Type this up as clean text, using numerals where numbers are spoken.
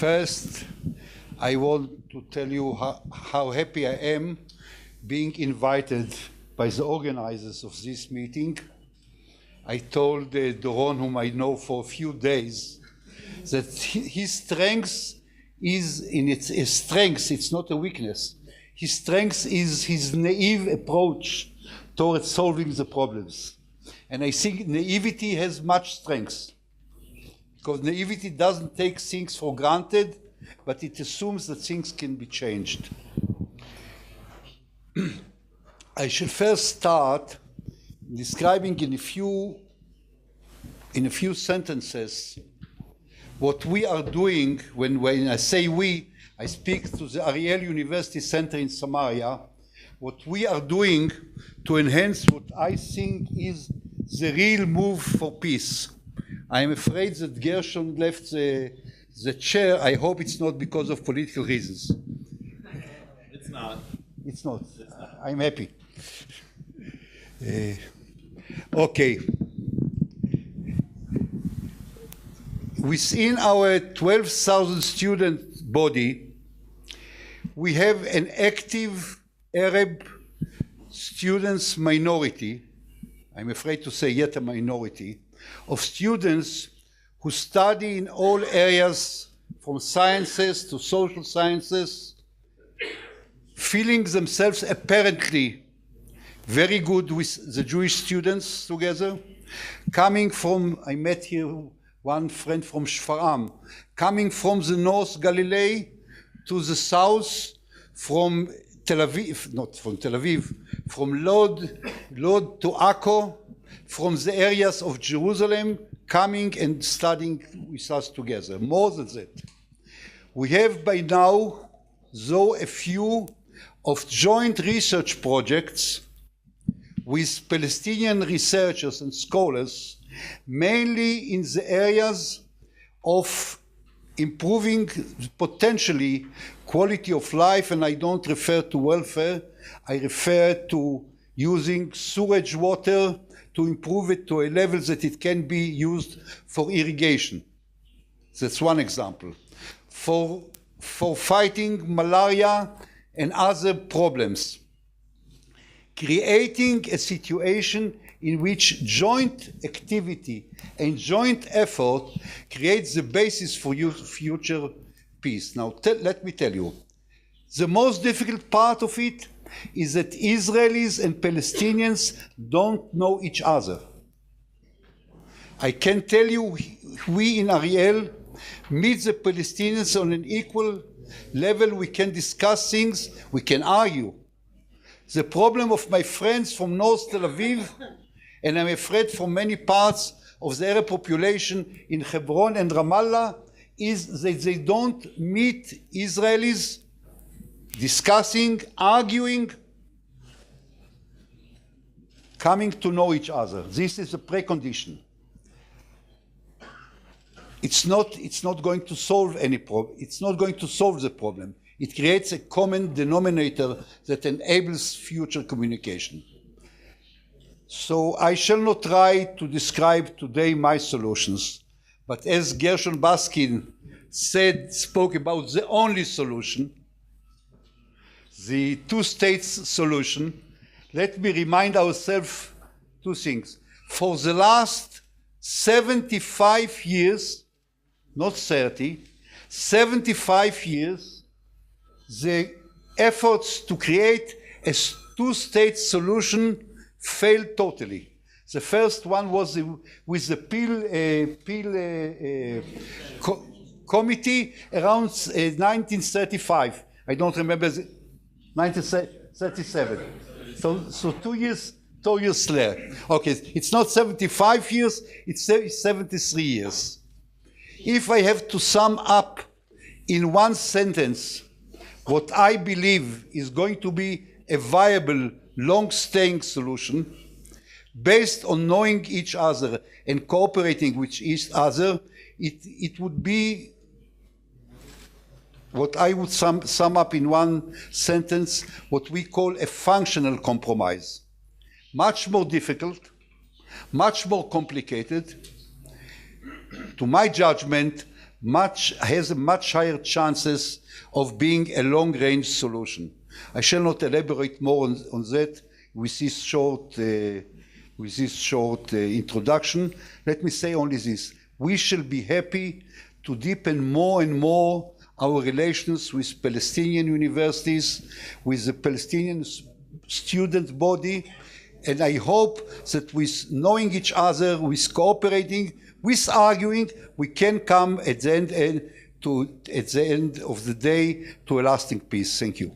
First, I want to tell you how happy I am being invited by the organizers of this meeting. I told Doron, whom I know for a few days, that his strength is in its strength, it's not a weakness. His strength is his naive approach towards solving the problems. And I think naivety has much strength, because naivety doesn't take things for granted, but it assumes that things can be changed. I should first start describing in a few sentences what we are doing. When I say we, I speak to the Ariel University Center in Samaria, what we are doing to enhance what I think is the real move for peace. I am afraid that Gershon left the chair. I hope it's not because of political reasons. It's not. It's not. I'm happy. Okay. Within our 12,000 student body, we have an active Arab students minority, I'm afraid to say yet a minority, of students who study in all areas from sciences to social sciences, feeling themselves apparently very good with the Jewish students together, coming from, I met here one friend from Shfaram, coming from the North Galilee to the south, from Tel Aviv, not from Tel Aviv, from Lod to Akko, from the areas of Jerusalem, coming and studying with us together. More than that, we have by now, though, a few of joint research projects with Palestinian researchers and scholars, mainly in the areas of improving potentially quality of life, and I don't refer to welfare, I refer to using sewage water to improve it to a level that it can be used for irrigation. That's one example. For fighting malaria and other problems. Creating a situation in which joint activity and joint effort creates the basis for future peace. Now, let me tell you, the most difficult part of it is that Israelis and Palestinians don't know each other. I can tell you, we in Ariel meet the Palestinians on an equal level. We can discuss things, we can argue. The problem of my friends from North Tel Aviv, and I'm afraid from many parts of the Arab population in Hebron and Ramallah, is that they don't meet Israelis discussing, arguing, coming to know each other. This is a precondition. It's not going to solve any problem. It's not going to solve the problem. It creates a common denominator that enables future communication. So I shall not try to describe today my solutions, but as Gershon Baskin spoke about the only solution, the two-states solution, let me remind ourselves two things. For the last 75 years, not 30, 75 years, the efforts to create a two-state solution failed totally. The first one was with the Peel committee around 1935. I don't remember, 1937. So 2 years later. Okay, it's not 75 years, it's 73 years. If I have to sum up in one sentence what I believe is going to be a viable, long-staying solution, based on knowing each other and cooperating with each other, it would be what I would sum up in one sentence, what we call a functional compromise. Much more difficult, much more complicated, to my judgment, has a much higher chances of being a long-range solution. I shall not elaborate more on that with this short introduction. Let me say only this. We shall be happy to deepen more and more our relations with Palestinian universities, with the Palestinian student body, and I hope that with knowing each other, with cooperating, with arguing, we can come at the end of the day to a lasting peace. Thank you.